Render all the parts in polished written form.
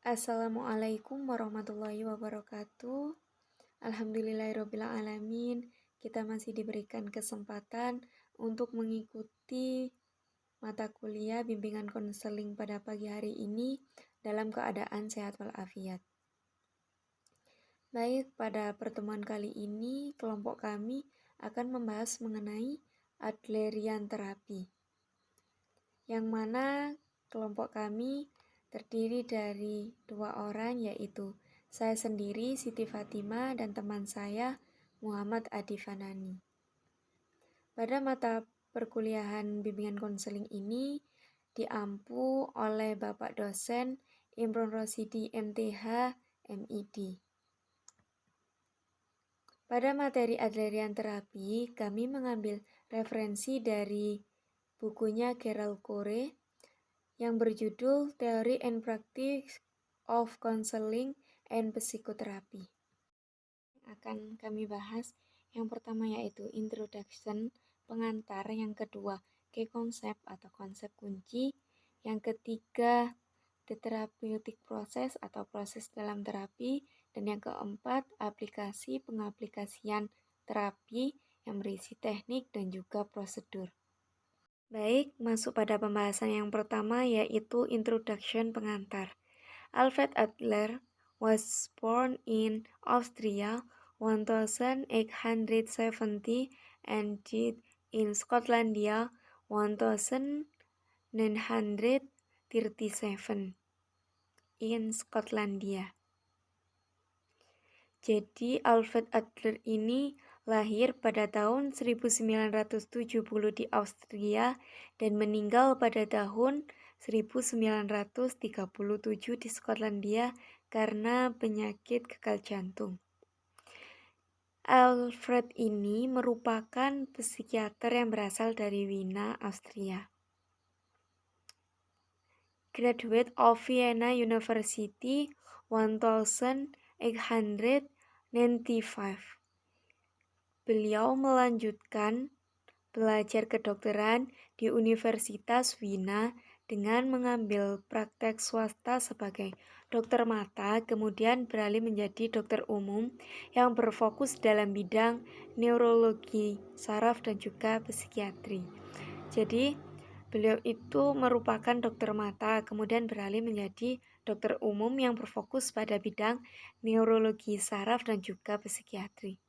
Assalamualaikum warahmatullahi wabarakatuh. Alhamdulillahirrabbilalamin. Kita masih diberikan kesempatan untuk mengikuti mata kuliah bimbingan konseling pada pagi hari ini dalam keadaan sehat walafiat. Baik, pada pertemuan kali ini kelompok kami akan membahas mengenai Adlerian terapi, yang mana kelompok kami terdiri dari 2 orang, yaitu saya sendiri, Siti Fatima, dan teman saya, Muhammad Adi Fanani. Pada mata perkuliahan bimbingan konseling ini diampu oleh Bapak dosen Imron Rosidi MTH, MID. Pada materi Adlerian terapi, kami mengambil referensi dari bukunya Carol Core yang berjudul Theory and Practice of Counseling and Psychotherapy. Akan kami bahas yang pertama yaitu Introduction, pengantar, yang kedua Key Concept atau konsep kunci, yang ketiga The Therapeutic Process atau proses dalam terapi, dan yang keempat aplikasi pengaplikasian terapi yang berisi teknik dan juga prosedur. Baik, masuk pada pembahasan yang pertama yaitu Introduction, pengantar. Alfred Adler was born in Austria 1870 and died in Scotlandia 1937 in Skotlandia. Jadi Alfred Adler ini lahir pada tahun 1970 di Austria dan meninggal pada tahun 1937 di Skotlandia karena penyakit gagal jantung. Alfred ini merupakan psikiater yang berasal dari Wina, Austria. Graduate of Vienna University 1895. Beliau melanjutkan belajar kedokteran di Universitas Wina dengan mengambil praktek swasta sebagai dokter mata, kemudian beralih menjadi dokter umum yang berfokus dalam bidang neurologi, saraf, dan juga psikiatri. Jadi, beliau itu merupakan dokter mata, kemudian beralih menjadi dokter umum yang berfokus pada bidang neurologi, saraf, dan juga psikiatri.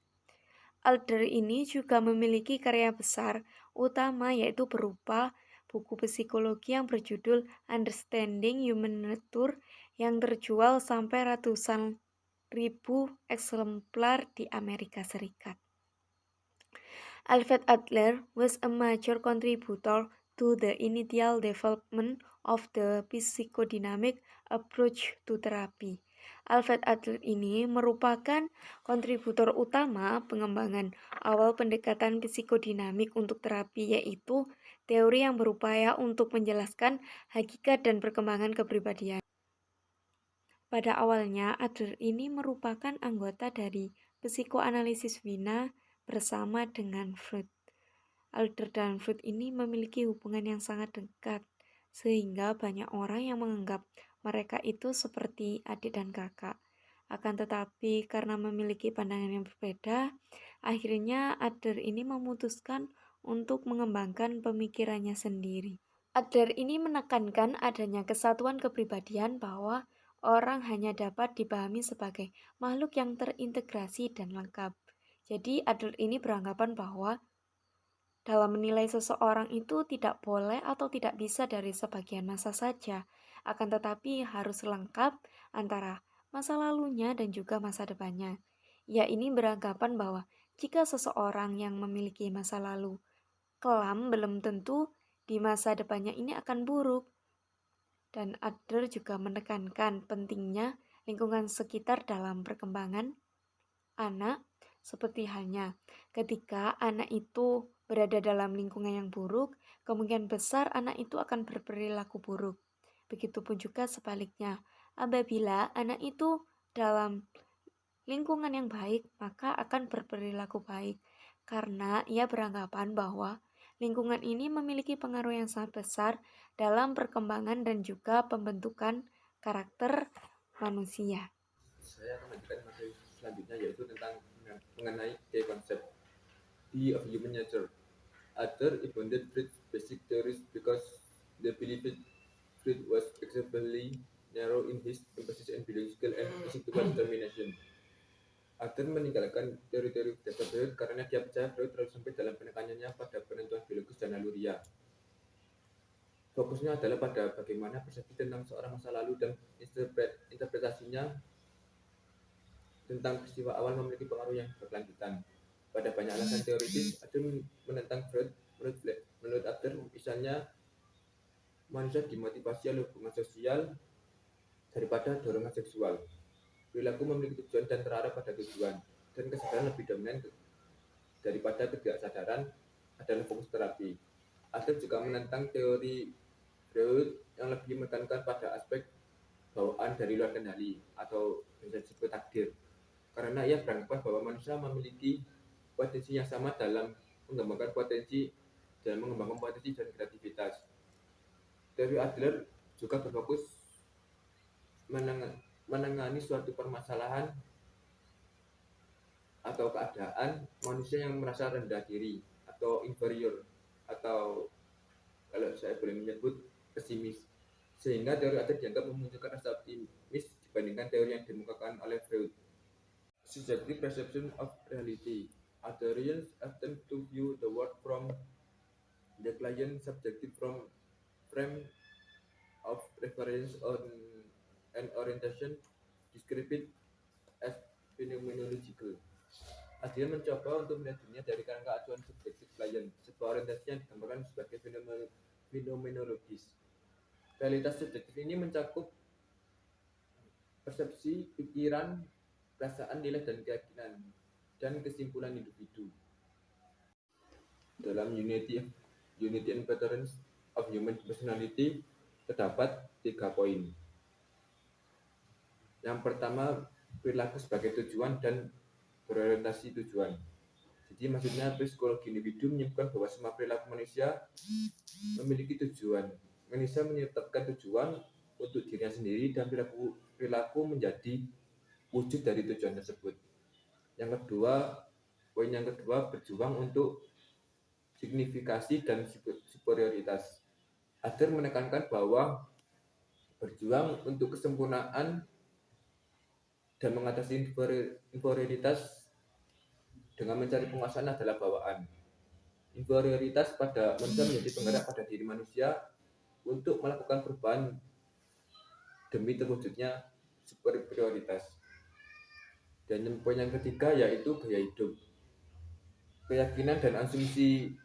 Adler ini juga memiliki karya besar utama yaitu berupa buku psikologi yang berjudul Understanding Human Nature yang terjual sampai ratusan ribu eksemplar di Amerika Serikat. Alfred Adler was a major contributor to the initial development of the psychodynamic approach to therapy. Alfred Adler ini merupakan kontributor utama pengembangan awal pendekatan psikodinamik untuk terapi, yaitu teori yang berupaya untuk menjelaskan hakikat dan perkembangan kepribadian. Pada awalnya, Adler ini merupakan anggota dari psikoanalisis Wina bersama dengan Freud. Adler dan Freud ini memiliki hubungan yang sangat dekat, sehingga banyak orang yang menganggap mereka itu seperti adik dan kakak. Akan tetapi karena memiliki pandangan yang berbeda, akhirnya Adler ini memutuskan untuk mengembangkan pemikirannya sendiri. Adler ini menekankan adanya kesatuan kepribadian, bahwa orang hanya dapat dipahami sebagai makhluk yang terintegrasi dan lengkap. Jadi Adler ini beranggapan bahwa dalam menilai seseorang itu tidak boleh atau tidak bisa dari sebagian masa saja, akan tetapi harus lengkap antara masa lalunya dan juga masa depannya. Ia ini beranggapan bahwa jika seseorang yang memiliki masa lalu kelam, belum tentu di masa depannya ini akan buruk. Dan Adler juga menekankan pentingnya lingkungan sekitar dalam perkembangan anak, seperti halnya ketika anak itu berada dalam lingkungan yang buruk, kemungkinan besar anak itu akan berperilaku buruk. Begitupun juga sebaliknya, apabila anak itu dalam lingkungan yang baik, maka akan berperilaku baik, karena ia beranggapan bahwa lingkungan ini memiliki pengaruh yang sangat besar dalam perkembangan dan juga pembentukan karakter manusia. Saya akan lanjutkan materi selanjutnya, yaitu tentang mengenai key concept of human nature. Other abandoned Freud's basic theories because they believed Freud was excessively narrow in his emphasis on biological and physical determination. Other meninggalkan teori-teori dasar Freud karena dia percaya Freud terlalu sempit dalam penekanannya pada penentuan biologis dan naluriah. Fokusnya adalah pada bagaimana persepsi tentang seorang masa lalu dan interpretasinya tentang peristiwa awal memiliki pengaruh yang berkelanjutan. Pada banyak alasan teoritis, ada menentang Freud. Menurut Adler, misalnya manusia dimotivasi oleh hubungan sosial daripada dorongan seksual. Perilaku memiliki tujuan dan terarah pada tujuan, dan kesadaran lebih dominan daripada ketidaksadaran adalah fokus terapi. Adler juga menentang teori Freud yang lebih menekankan pada aspek bawaan dari luar kendali atau bisa disebut takdir, karena ia beranggapan bahwa manusia memiliki potensi yang sama dalam mengembangkan potensi dan kreativitas. Teori Adler juga berfokus menangani suatu permasalahan atau keadaan manusia yang merasa rendah diri atau inferior, atau kalau saya boleh menyebut pesimis, sehingga teori Adler dianggap memunculkan rasa optimis dibandingkan teori yang dikemukakan oleh Freud. Subjective perception of reality. Adlerians often to view the world from the client's subjective frame of reference and orientation, described as phenomenological. Adler mencoba untuk melihat dunia dari kerangka acuan subjektif klien, sebuah orientasi yang digambarkan sebagai fenomenologis. Realitas subjektif ini mencakup persepsi, pikiran, perasaan, nilai, dan keyakinan, dan kesimpulan individu. Dalam Unity and Patterns of Human Personality terdapat 3 poin. Yang pertama, perilaku sebagai tujuan dan berorientasi tujuan. Jadi maksudnya psikologi individu menyebutkan bahwa semua perilaku manusia memiliki tujuan. Manusia menetapkan tujuan untuk dirinya sendiri dan perilaku menjadi wujud dari tujuan tersebut. Poin yang kedua, berjuang untuk signifikasi dan superioritas. Adler menekankan bahwa berjuang untuk kesempurnaan dan mengatasi inferioritas dengan mencari penguasaan adalah bawaan. Inferioritas pada manusia menjadi penggerak pada diri manusia untuk melakukan perubahan demi terwujudnya superioritas. Dan poin yang ketiga yaitu gaya hidup. Keyakinan dan asumsi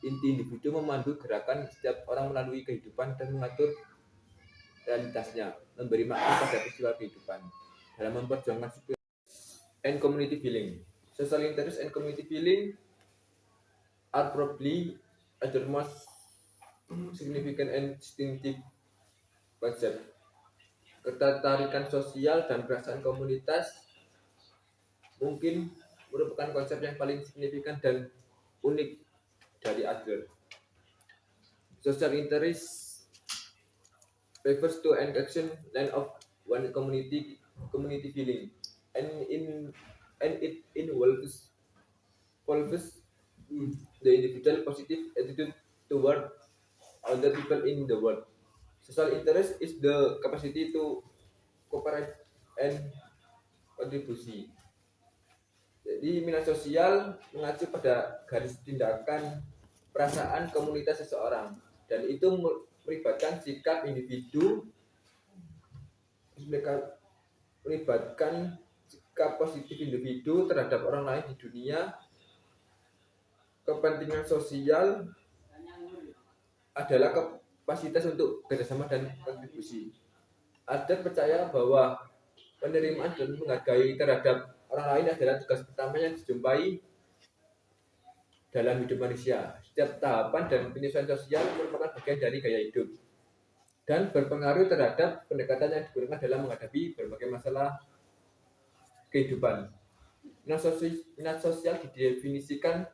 inti individu memandu gerakan setiap orang melalui kehidupan dan mengatur realitasnya, memberi makna pada peristiwa kehidupan dalam memperjuangkan and community feeling. Social interest and community feeling are probably the most significant and distinctive concept. Ketertarikan sosial dan perasaan komunitas mungkin merupakan konsep yang paling signifikan dan unik dari Adler. Social interest refers to an action line of one community feeling, and it involves the individual positive attitude toward other people in the world. Social interest is the capacity to cooperate and kontribusi. Jadi minat sosial mengacu pada garis tindakan perasaan komunitas seseorang, dan itu melibatkan sikap individu, melibatkan sikap positif individu terhadap orang lain di dunia. Kepentingan sosial adalah kapasitas untuk kerjasama dan kontribusi. Adler percaya bahwa penerimaan dan menghargai terhadap orang lain adalah tugas pertama yang dijumpai dalam hidup manusia. Setiap tahapan dan penyesuaian sosial merupakan bagian dari gaya hidup dan berpengaruh terhadap pendekatan yang digunakan dalam menghadapi berbagai masalah kehidupan. Minat sosial didefinisikan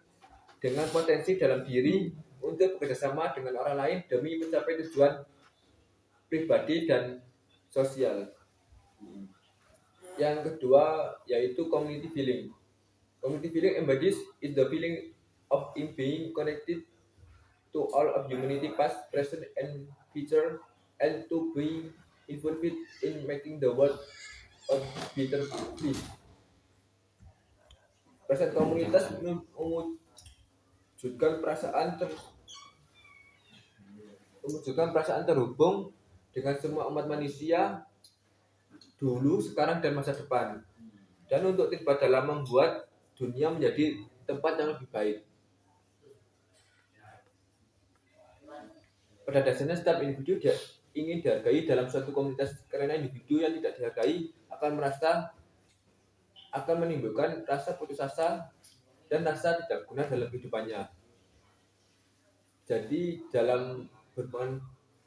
dengan potensi dalam diri untuk bekerjasama dengan orang lain demi mencapai tujuan pribadi dan sosial. Yang kedua yaitu community feeling. Community feeling embodies is the feeling of in being connected to all of humanity, past, present, and future, and to be involved in making the world a better place. Perasaan komunitas mewujudkan perasaan terhubung dengan semua umat manusia dulu, sekarang, dan masa depan. Dan untuk terlibat dalam membuat dunia menjadi tempat yang lebih baik. Pada dasarnya setiap individu ingin dihargai dalam suatu komunitas, karena individu yang tidak dihargai akan menimbulkan rasa putus asa dan rasa tidak guna dalam kehidupannya. Jadi dalam berhubungan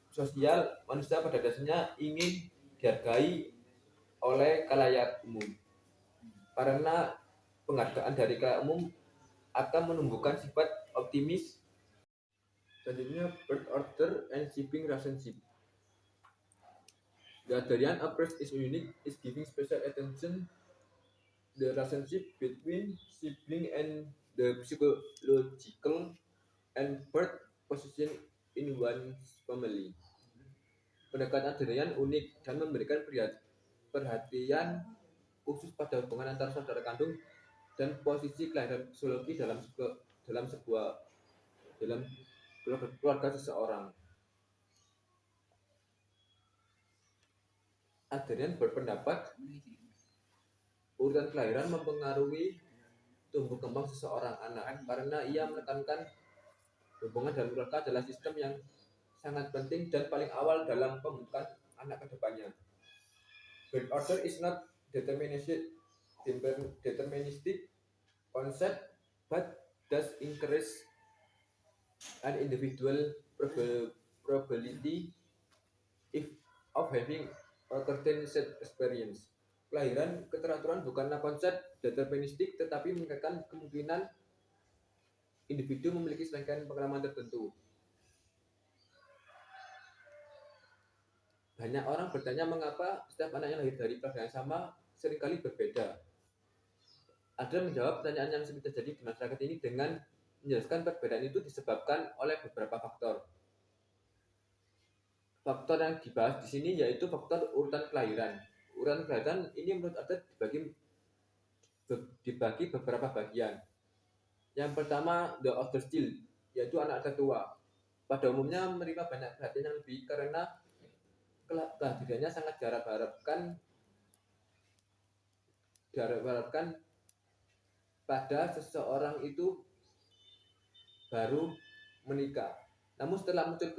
sosial, manusia pada dasarnya ingin dihargai oleh khalayak umum. Karena penghargaan dari khalayak umum akan menumbuhkan sifat optimis. Selanjutnya, birth order and sibling relationship. The Adlerian approach is unique, is giving special attention the relationship between sibling and the psychological and birth position in one's family. Pendekatan Adlerian unik dan memberikan perhatian khusus pada hubungan antara saudara kandung dan posisi kelahiran psikologi dalam keluarga seseorang. Adrian berpendapat urutan kelahiran mempengaruhi tumbuh kembang seseorang anak, karena ia menekankan hubungan dalam keluarga adalah sistem yang sangat penting dan paling awal dalam pembentukan anak ke depannya. Birth order is not deterministic concept, but does encourage an individual probability of having a certain set experience. Kelahiran keteraturan bukanlah konsep deterministik, tetapi meningkatkan kemungkinan individu memiliki serangkaian pengalaman tertentu. Banyak orang bertanya mengapa setiap anak yang lahir dari keluarga yang sama seringkali berbeda. Ada menjawab pertanyaan yang sering terjadi di masyarakat ini dengan menjelaskan perbedaan itu disebabkan oleh beberapa faktor. Faktor yang dibahas di sini yaitu faktor urutan kelahiran. Urutan kelahiran ini menurut adat dibagi beberapa bagian. Yang pertama, the older child, yaitu anak tertua. Pada umumnya menerima banyak perhatian yang lebih karena kehadirannya sangat diharapkan pada seseorang itu baru menikah. Namun setelah muncul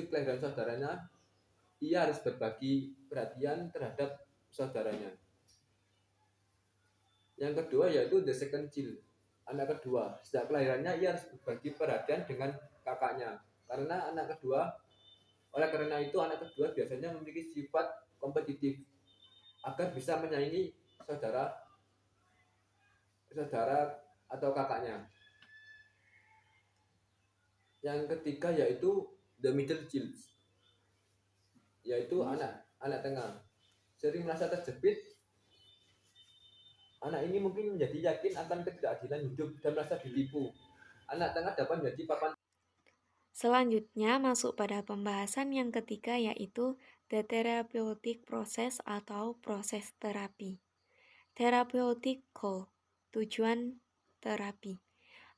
kelahiran saudaranya, ia harus berbagi perhatian terhadap saudaranya. Yang kedua yaitu the second child, anak kedua. Sejak kelahirannya ia harus berbagi perhatian dengan kakaknya. Oleh karena itu anak kedua biasanya memiliki sifat kompetitif agar bisa menyaingi saudara atau kakaknya. Yang ketiga yaitu the middle child, yaitu anak tengah. Sering merasa terjepit, anak ini mungkin menjadi yakin akan ketidakadilan hidup dan merasa ditipu. Anak tengah dapat menjadi papan. Selanjutnya masuk pada pembahasan yang ketiga yaitu the therapeutic process atau proses terapi. Therapeutic goal, tujuan terapi.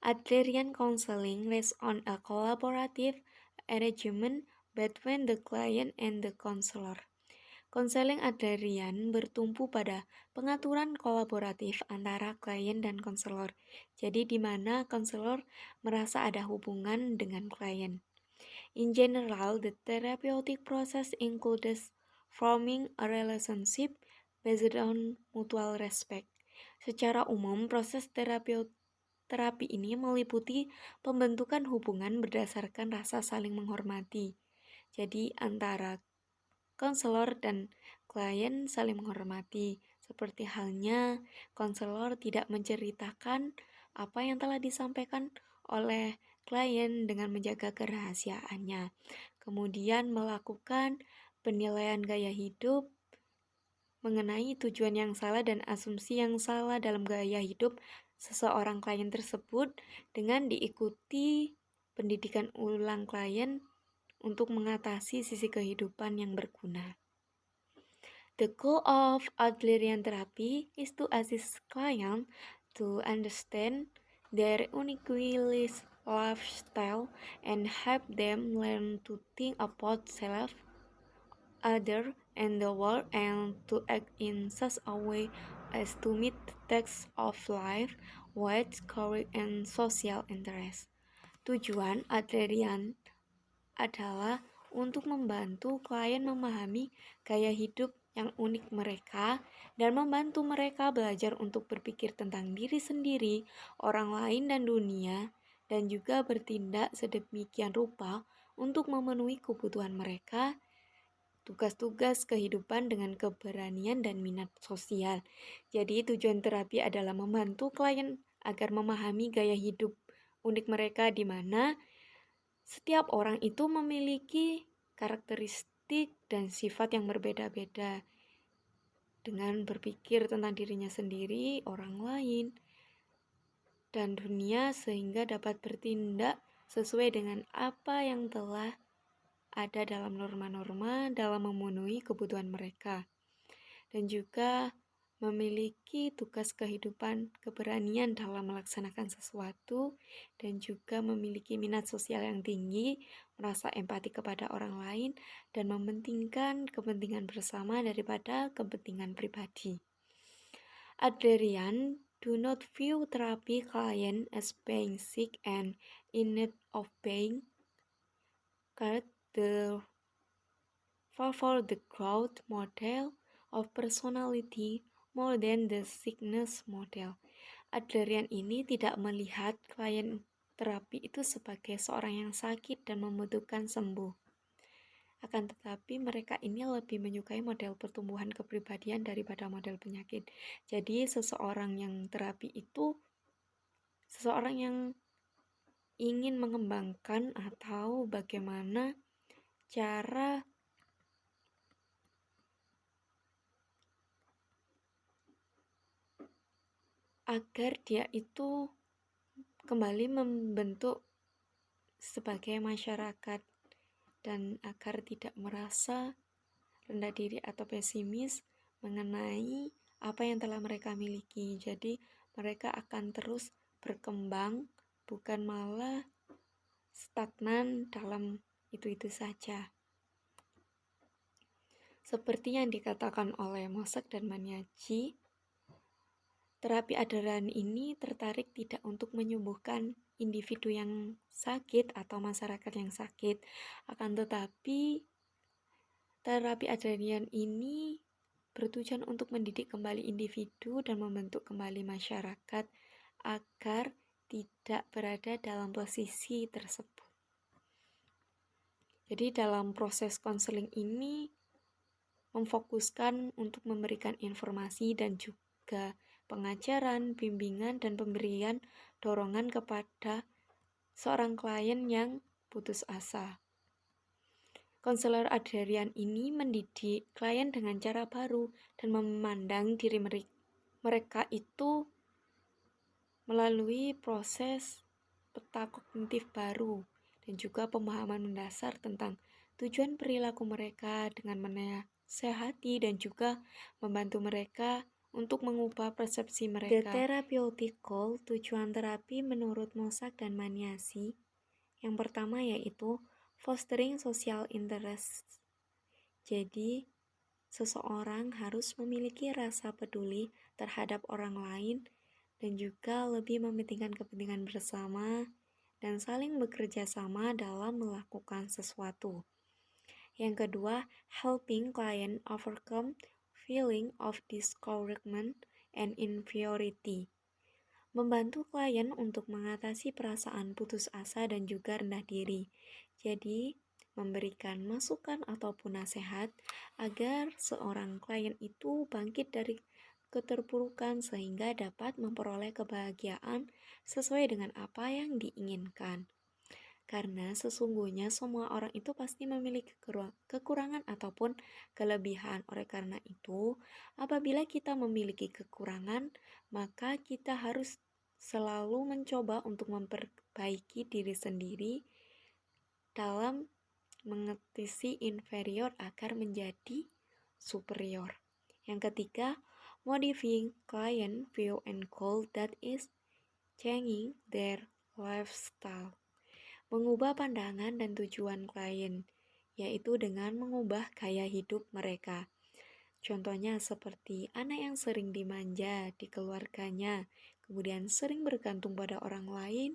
Adlerian counseling rests on a collaborative arrangement between the client and the counselor. Konseling Adlerian bertumpu pada pengaturan kolaboratif antara klien dan konselor. Jadi di mana konselor merasa ada hubungan dengan klien. In general, the therapeutic process includes forming a relationship based on mutual respect. Secara umum, proses terapi ini meliputi pembentukan hubungan berdasarkan rasa saling menghormati. Jadi antara konselor dan klien saling menghormati, seperti halnya konselor tidak menceritakan apa yang telah disampaikan oleh klien dengan menjaga kerahasiaannya. Kemudian melakukan penilaian gaya hidup, mengenai tujuan yang salah dan asumsi yang salah dalam gaya hidup seseorang klien tersebut dengan diikuti pendidikan ulang klien untuk mengatasi sisi kehidupan yang berguna. The goal of Adlerian therapy is to assist clients to understand their unique lifestyle and help them learn to think about self, other, and the world, and to act in such a way as to meet the tasks of life, with career and social interests. Tujuan Adlerian adalah untuk membantu klien memahami gaya hidup yang unik mereka dan membantu mereka belajar untuk berpikir tentang diri sendiri, orang lain, dan dunia, dan juga bertindak sedemikian rupa untuk memenuhi kebutuhan mereka, tugas-tugas kehidupan dengan keberanian dan minat sosial. Jadi tujuan terapi adalah membantu klien agar memahami gaya hidup unik mereka di mana setiap orang itu memiliki karakteristik dan sifat yang berbeda-beda dengan berpikir tentang dirinya sendiri, orang lain, dan dunia sehingga dapat bertindak sesuai dengan apa yang telah ada dalam norma-norma dalam memenuhi kebutuhan mereka. Dan juga memiliki tugas kehidupan, keberanian dalam melaksanakan sesuatu, dan juga memiliki minat sosial yang tinggi, merasa empati kepada orang lain, dan mementingkan kepentingan bersama daripada kepentingan pribadi. Adlerian do not view therapy client as being sick and in need of being cared for the growth model of personality more than the sickness model. Adlerian ini tidak melihat klien terapi itu sebagai seorang yang sakit dan membutuhkan sembuh. Akan tetapi mereka ini lebih menyukai model pertumbuhan kepribadian daripada model penyakit. Jadi seseorang yang terapi itu seseorang yang ingin mengembangkan atau bagaimana cara agar dia itu kembali membentuk sebagai masyarakat dan agar tidak merasa rendah diri atau pesimis mengenai apa yang telah mereka miliki. Jadi mereka akan terus berkembang, bukan malah stagnan dalam itu-itu saja. Seperti yang dikatakan oleh Mossack dan Maniaci, terapi Adlerian ini tertarik tidak untuk menyembuhkan individu yang sakit atau masyarakat yang sakit, akan tetapi terapi Adlerian ini bertujuan untuk mendidik kembali individu dan membentuk kembali masyarakat agar tidak berada dalam posisi tersebut. Jadi dalam proses konseling ini memfokuskan untuk memberikan informasi dan juga pengajaran, bimbingan, dan pemberian dorongan kepada seorang klien yang putus asa. Konselor Adlerian ini mendidik klien dengan cara baru dan memandang diri mereka itu melalui proses peta kognitif baru dan juga pemahaman mendasar tentang tujuan perilaku mereka dengan menasehati dan juga membantu mereka untuk mengubah persepsi mereka. The therapeutic goal, tujuan terapi menurut Mossack dan Maniaci, yang pertama yaitu fostering social interest. Jadi, seseorang harus memiliki rasa peduli terhadap orang lain dan juga lebih mementingkan kepentingan bersama dan saling bekerja sama dalam melakukan sesuatu. Yang kedua, helping client overcome feeling of discouragement and inferiority. Membantu klien untuk mengatasi perasaan putus asa dan juga rendah diri. Jadi, memberikan masukan ataupun nasihat agar seorang klien itu bangkit dari keterpurukan sehingga dapat memperoleh kebahagiaan sesuai dengan apa yang diinginkan. Karena sesungguhnya semua orang itu pasti memiliki kekurangan ataupun kelebihan. Oleh karena itu, apabila kita memiliki kekurangan, maka kita harus selalu mencoba untuk memperbaiki diri sendiri dalam mengatasi inferior agar menjadi superior. Yang ketiga, modifying client view and goal, that is changing their lifestyle. Mengubah pandangan dan tujuan klien, yaitu dengan mengubah gaya hidup mereka. Contohnya seperti anak yang sering dimanja di keluarganya, kemudian sering bergantung pada orang lain,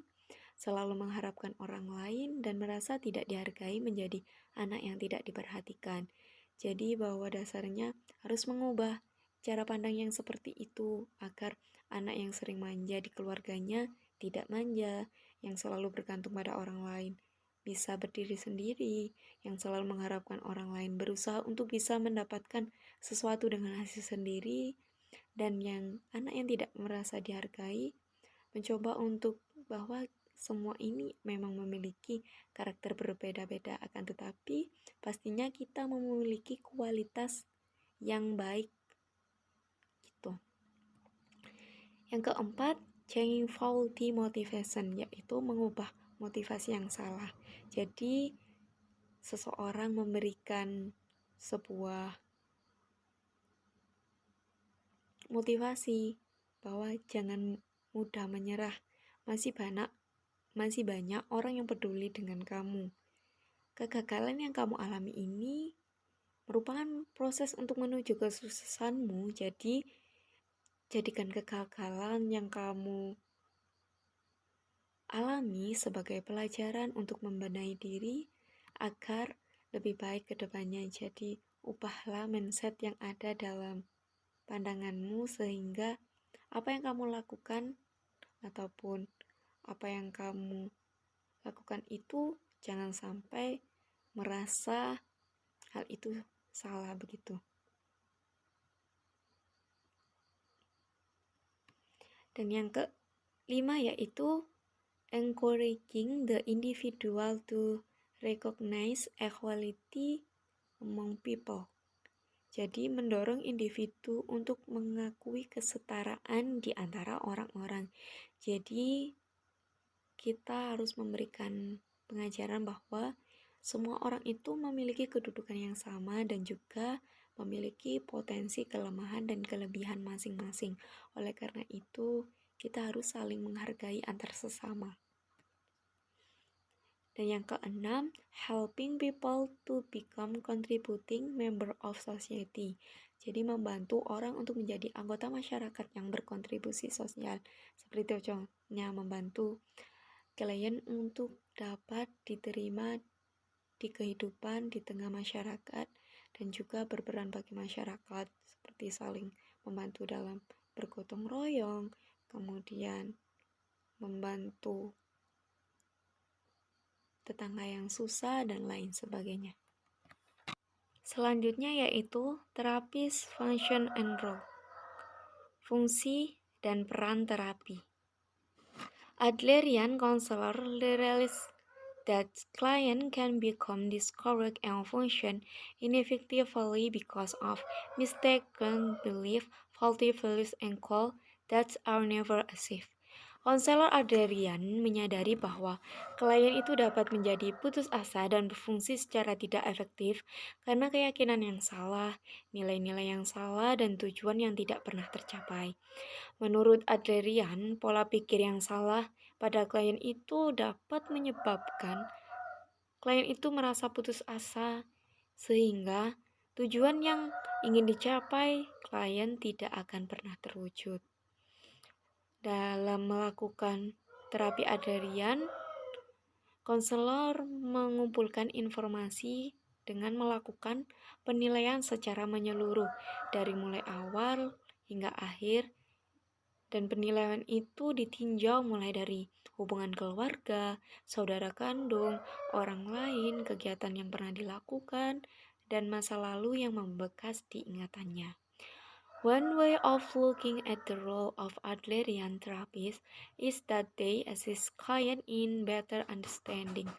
selalu mengharapkan orang lain, dan merasa tidak dihargai, menjadi anak yang tidak diperhatikan. Jadi bahwa dasarnya harus mengubah cara pandang yang seperti itu agar anak yang sering manja di keluarganya tidak manja, yang selalu bergantung pada orang lain bisa berdiri sendiri, yang selalu mengharapkan orang lain berusaha untuk bisa mendapatkan sesuatu dengan hasil sendiri, dan yang anak yang tidak merasa dihargai mencoba untuk bahwa semua ini memang memiliki karakter berbeda-beda, akan tetapi pastinya kita memiliki kualitas yang baik gitu. Yang keempat, changing faulty motivation, yaitu mengubah motivasi yang salah. Jadi seseorang memberikan sebuah motivasi bahwa jangan mudah menyerah, masih banyak orang yang peduli dengan kamu. Kegagalan yang kamu alami ini merupakan proses untuk menuju kesuksesanmu, jadi jadikan kegagalan yang kamu alami sebagai pelajaran untuk membenahi diri agar lebih baik ke depannya. Jadi ubahlah mindset yang ada dalam pandanganmu sehingga apa yang kamu lakukan ataupun apa yang kamu lakukan itu jangan sampai merasa hal itu salah begitu. Dan yang kelima yaitu encouraging the individual to recognize equality among people. Jadi mendorong individu untuk mengakui kesetaraan di antara orang-orang. Jadi kita harus memberikan pengajaran bahwa semua orang itu memiliki kedudukan yang sama dan juga memiliki potensi kelemahan dan kelebihan masing-masing. Oleh karena itu, kita harus saling menghargai antar sesama. Dan yang keenam, helping people to become contributing member of society. Jadi membantu orang untuk menjadi anggota masyarakat yang berkontribusi sosial. Seperti contohnya membantu klien untuk dapat diterima di kehidupan di tengah masyarakat dan juga berperan bagi masyarakat seperti saling membantu dalam bergotong royong, kemudian membantu tetangga yang susah, dan lain sebagainya. Selanjutnya yaitu terapis function and role. Fungsi dan peran terapi. Adlerian counselor realized that client can become discouraged and function ineffectively because of mistaken belief, faulty values, and goals that are never achieved. Konselor Adlerian menyadari bahwa klien itu dapat menjadi putus asa dan berfungsi secara tidak efektif karena keyakinan yang salah, nilai-nilai yang salah, dan tujuan yang tidak pernah tercapai. Menurut Adlerian, pola pikir yang salah pada klien itu dapat menyebabkan klien itu merasa putus asa sehingga tujuan yang ingin dicapai klien tidak akan pernah terwujud. Dalam melakukan terapi Adlerian, konselor mengumpulkan informasi dengan melakukan penilaian secara menyeluruh dari mulai awal hingga akhir, dan penilaian itu ditinjau mulai dari hubungan keluarga, saudara kandung, orang lain, kegiatan yang pernah dilakukan, dan masa lalu yang membekas di ingatannya. One way of looking at the role of Adlerian therapists is that they assist clients in better understanding,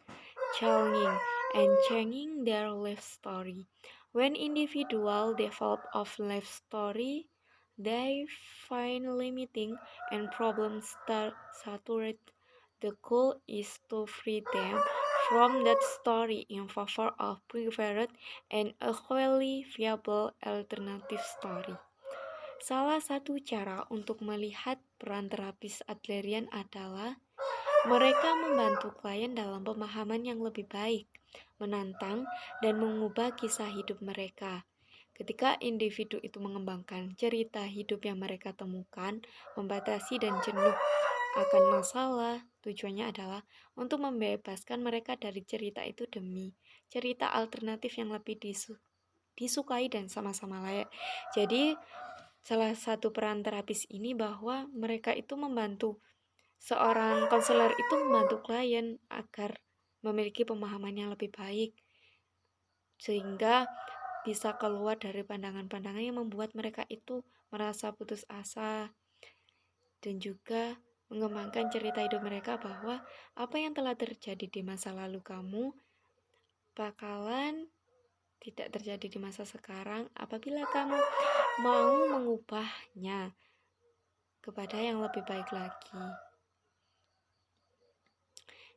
changing, and changing their life story. When individuals develop of life story, they find limiting and problems start saturate. The goal is to free them from that story in favor of preferred and equally viable alternative story. Salah satu cara untuk melihat peran terapis Adlerian adalah mereka membantu klien dalam pemahaman yang lebih baik, menantang, dan mengubah kisah hidup mereka. Ketika individu itu mengembangkan cerita hidup yang mereka temukan, membatasi dan jenuh akan masalah, tujuannya adalah untuk membebaskan mereka dari cerita itu demi cerita alternatif yang lebih disukai dan sama-sama layak. Jadi, salah satu peran terapis ini bahwa mereka itu membantu seorang konselor itu membantu klien agar memiliki pemahaman yang lebih baik sehingga bisa keluar dari pandangan-pandangan yang membuat mereka itu merasa putus asa dan juga mengembangkan cerita hidup mereka bahwa apa yang telah terjadi di masa lalu kamu bakalan tidak terjadi di masa sekarang apabila kamu mau mengubahnya kepada yang lebih baik lagi.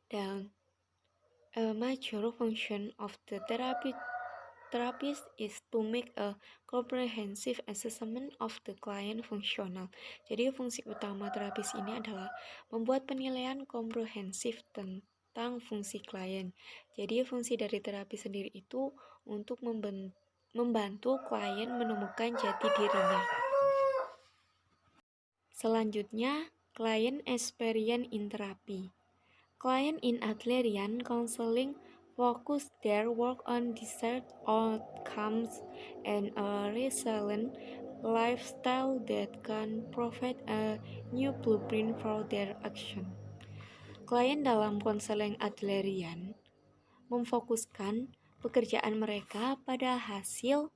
Dan a major function of the therapist is to make a comprehensive assessment of the client functional. Jadi fungsi utama terapis ini adalah membuat penilaian komprehensif tentang fungsi klien. Jadi fungsi dari terapi sendiri itu untuk membantu klien menemukan jati dirinya. Selanjutnya, client experience in therapy. Clients in Adlerian counseling focus their work on desired outcomes and a resilient lifestyle that can provide a new blueprint for their action. Klien dalam konseling Adlerian memfokuskan pekerjaan mereka pada hasil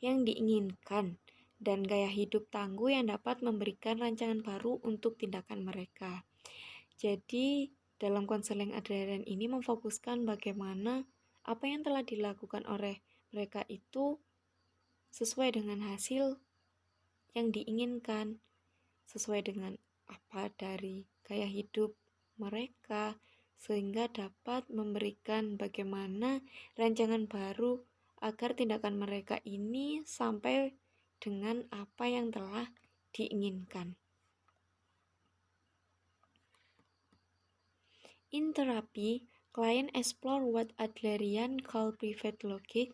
yang diinginkan dan gaya hidup tangguh yang dapat memberikan rancangan baru untuk tindakan mereka. Jadi, dalam konseling Adlerian ini memfokuskan bagaimana apa yang telah dilakukan oleh mereka itu sesuai dengan hasil yang diinginkan, sesuai dengan apa dari gaya hidup mereka, sehingga dapat memberikan bagaimana rancangan baru agar tindakan mereka ini sampai dengan apa yang telah diinginkan. In therapy, clients explore what Adlerian called private logic,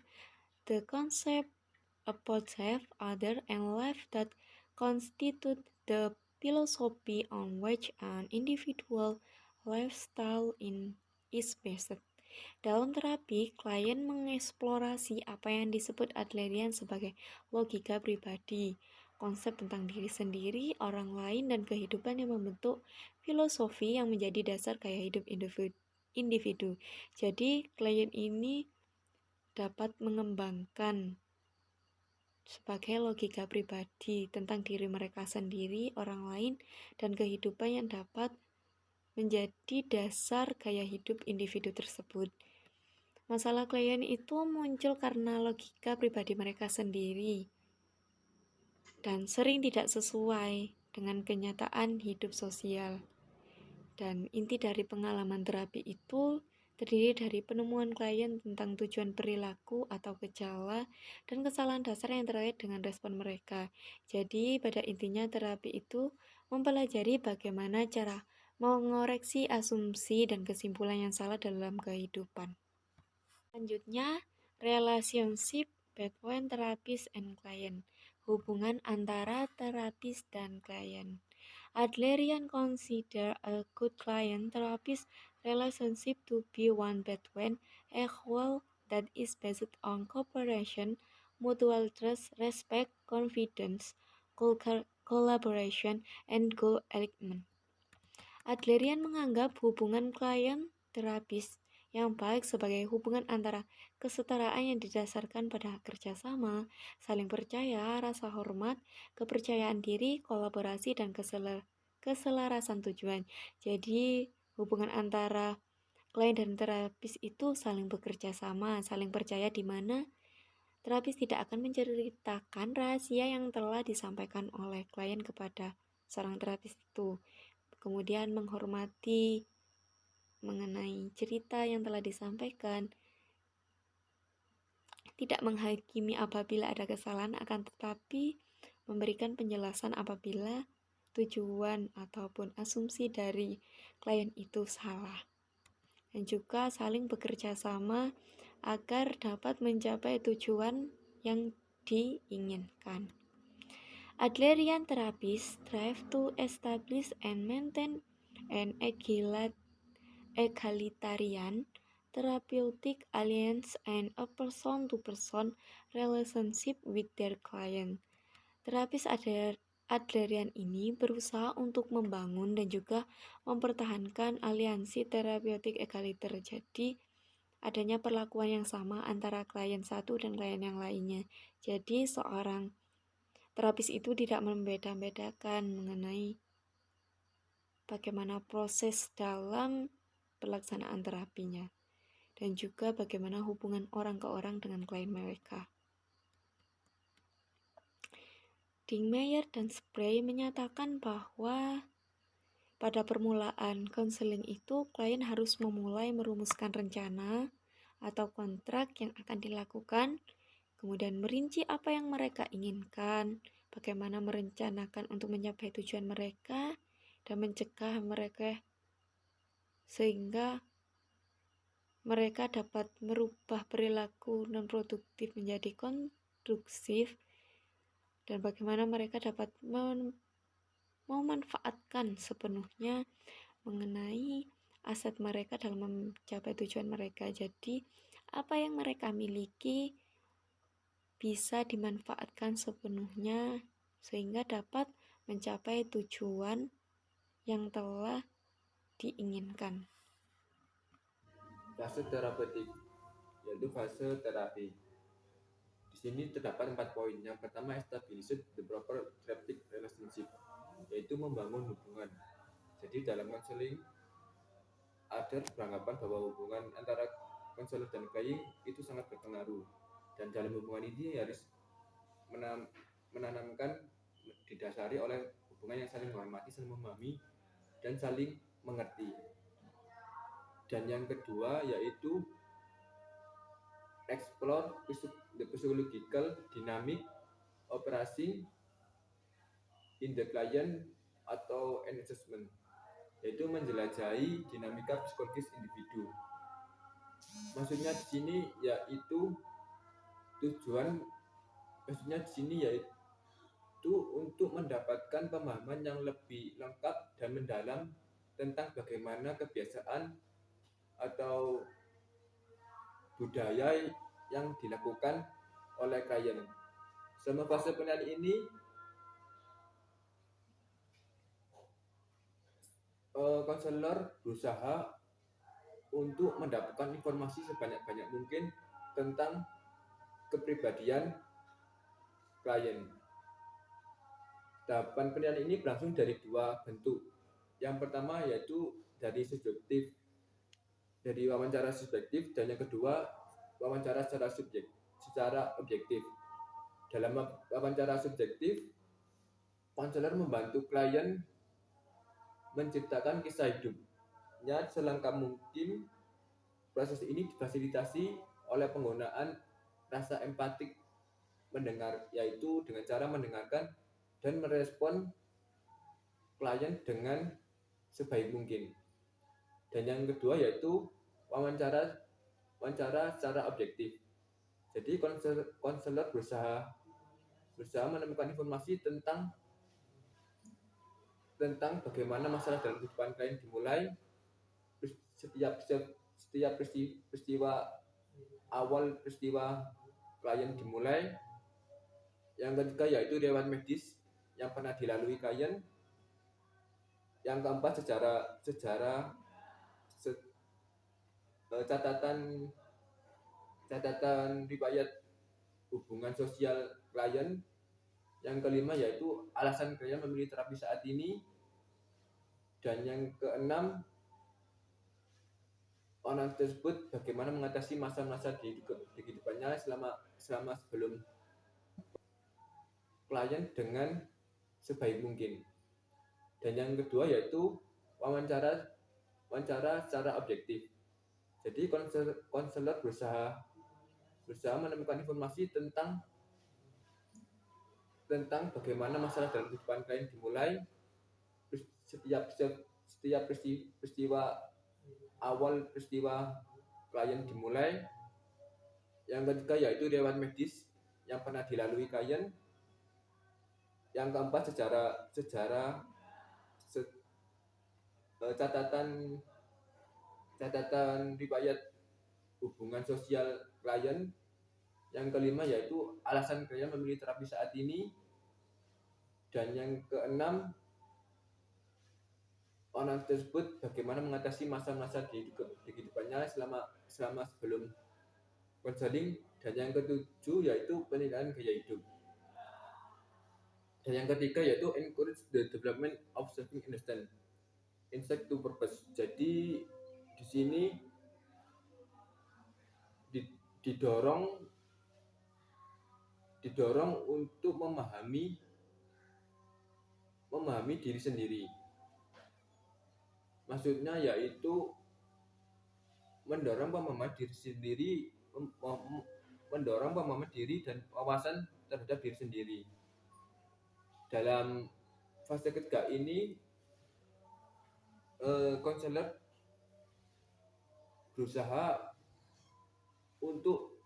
the concept about self, other, and life that constitute the philosophy on which an individual lifestyle is based. Dalam terapi, klien mengeksplorasi apa yang disebut Adlerian sebagai logika pribadi, konsep tentang diri sendiri, orang lain, dan kehidupan yang membentuk filosofi yang menjadi dasar gaya hidup individu. Jadi, klien ini dapat mengembangkan sebagai logika pribadi tentang diri mereka sendiri, orang lain, dan kehidupan yang dapat menjadi dasar gaya hidup individu tersebut. Masalah klien itu muncul karena logika pribadi mereka sendiri dan sering tidak sesuai dengan kenyataan hidup sosial. Dan inti dari pengalaman terapi itu terdiri dari penemuan klien tentang tujuan perilaku atau gejala dan kesalahan dasar yang terkait dengan respon mereka. Jadi pada intinya terapi itu mempelajari bagaimana cara mengoreksi asumsi dan kesimpulan yang salah dalam kehidupan. Selanjutnya, relationship between therapist and client. Hubungan antara terapis dan klien. Adlerian consider a good client-therapist relationship to be one between equal that is based on cooperation, mutual trust, respect, confidence, collaboration, and goal alignment. Adlerian menganggap hubungan klien-terapis yang baik sebagai hubungan antara kesetaraan yang didasarkan pada kerjasama, saling percaya, rasa hormat, kepercayaan diri, kolaborasi, dan keselarasan tujuan. Jadi, hubungan antara klien dan terapis itu saling bekerja sama, saling percaya di mana terapis tidak akan menceritakan rahasia yang telah disampaikan oleh klien kepada seorang terapis itu. Kemudian menghormati mengenai cerita yang telah disampaikan, tidak menghakimi apabila ada kesalahan, akan tetapi memberikan penjelasan apabila tujuan ataupun asumsi dari klien itu salah. Dan juga saling bekerja sama agar dapat mencapai tujuan yang diinginkan. Adlerian therapists strive to establish and maintain an egalitarian therapeutic alliance and a person-to-person relationship with their client. Terapis Adlerian ini berusaha untuk membangun dan juga mempertahankan aliansi terapeutik egaliter. Jadi, adanya perlakuan yang sama antara klien satu dan klien yang lainnya. Jadi, seorang terapis itu tidak membeda-bedakan mengenai bagaimana proses dalam pelaksanaan terapinya dan juga bagaimana hubungan orang ke orang dengan klien mereka. Dingmeyer dan Spray menyatakan bahwa pada permulaan konseling itu klien harus memulai merumuskan rencana atau kontrak yang akan dilakukan, kemudian merinci apa yang mereka inginkan, bagaimana merencanakan untuk mencapai tujuan mereka, dan mencegah mereka sehingga mereka dapat merubah perilaku non-produktif menjadi konduktif, dan bagaimana mereka dapat memanfaatkan sepenuhnya mengenai aset mereka dalam mencapai tujuan mereka. Jadi, apa yang mereka miliki bisa dimanfaatkan sepenuhnya sehingga dapat mencapai tujuan yang telah diinginkan. Fase terapeutik, yaitu fase terapi. Di sini terdapat 4 poin. Yang pertama, establish the proper therapeutic relationship, yaitu membangun hubungan. Jadi dalam konseling ada beranggapan bahwa hubungan antara konselor dan klien itu sangat berpengaruh, dan dalam hubungan ini harus menanamkan didasari oleh hubungan yang saling menghormati, saling memahami, dan saling mengerti. Dan yang kedua yaitu explore the psychological dynamic operasi in the client atau an assessment, yaitu menjelajahi dinamika psikologis individu. Maksudnya di sini yaitu untuk mendapatkan pemahaman yang lebih lengkap dan mendalam tentang bagaimana kebiasaan atau budaya yang dilakukan oleh klien. Selama fase penilaian ini, konselor berusaha untuk mendapatkan informasi sebanyak-banyak mungkin tentang kepribadian klien. Tahapan penilaian ini berlangsung dari 2 bentuk. Yang pertama yaitu dari wawancara subjektif, dan yang kedua wawancara secara objektif. Dalam wawancara subjektif, konselor membantu klien menceritakan kisah hidupnya selengkap mungkin. Proses ini difasilitasi oleh penggunaan rasa empatik mendengar, yaitu dengan cara mendengarkan dan merespon klien dengan sebaik mungkin. Dan yang kedua yaitu wawancara secara objektif. Jadi konselor berusaha menemukan informasi tentang bagaimana masalah dalam kehidupan klien dimulai, setiap peristiwa klien dimulai. Yang ketiga yaitu riwayat medis yang pernah dilalui klien. Yang keempat sejarah catatan catatan riwayat hubungan sosial klien. Yang kelima yaitu alasan klien memilih terapi saat ini. Dan yang keenam, orang tersebut bagaimana mengatasi masa-masa di kehidupannya selama sebelum klien dengan sebaik mungkin. Dan yang kedua yaitu wawancara secara objektif. Jadi konselor berusaha menemukan informasi tentang bagaimana masalah dalam kehidupan klien dimulai, setiap peristiwa klien dimulai. Yang ketiga yaitu riwayat medis yang pernah dilalui klien. Yang keempat catatan riwayat hubungan sosial klien. Yang kelima yaitu alasan klien memilih terapi saat ini. Dan yang keenam, orang tersebut bagaimana mengatasi masa-masa di kehidupannya selama sebelum konseling. Dan yang ketujuh yaitu penilaian gaya hidup. Dan yang ketiga yaitu encourage the development of self understanding insight to purpose. Jadi di sini didorong untuk memahami diri sendiri. Maksudnya yaitu mendorong pemahaman diri sendiri, mendorong pemahaman diri dan wawasan terhadap diri sendiri. Dalam fase ketiga ini, konselor berusaha untuk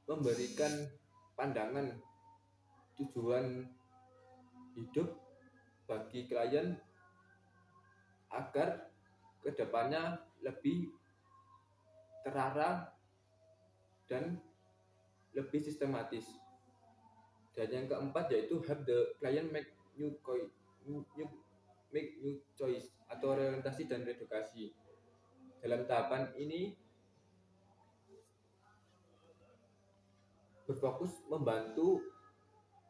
memberikan pandangan tujuan hidup bagi klien agar kedepannya lebih terarah dan lebih sistematis. Dan yang keempat yaitu have the client make new choice atau orientasi dan redukasi. Dalam tahapan ini berfokus membantu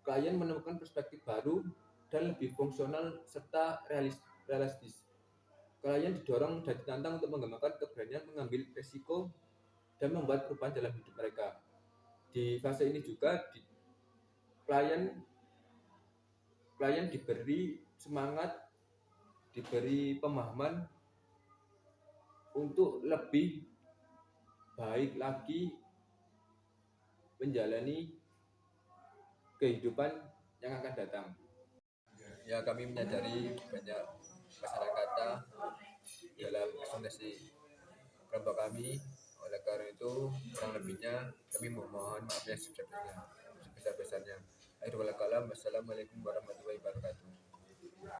klien menemukan perspektif baru dan lebih fungsional serta realistis. Klien didorong dan ditantang untuk mengembangkan keberanian mengambil risiko dan membuat perubahan dalam hidup mereka. Di fase ini juga klien diberi semangat, diberi pemahaman untuk lebih baik lagi menjalani kehidupan yang akan datang. Ya, kami menyadari banyak kesalahan dalam presentasi kelompok kami. Oleh karena itu, kurang lebihnya kami memohon maaf yang sebesar-besarnya. Assalamualaikum warahmatullahi wabarakatuh.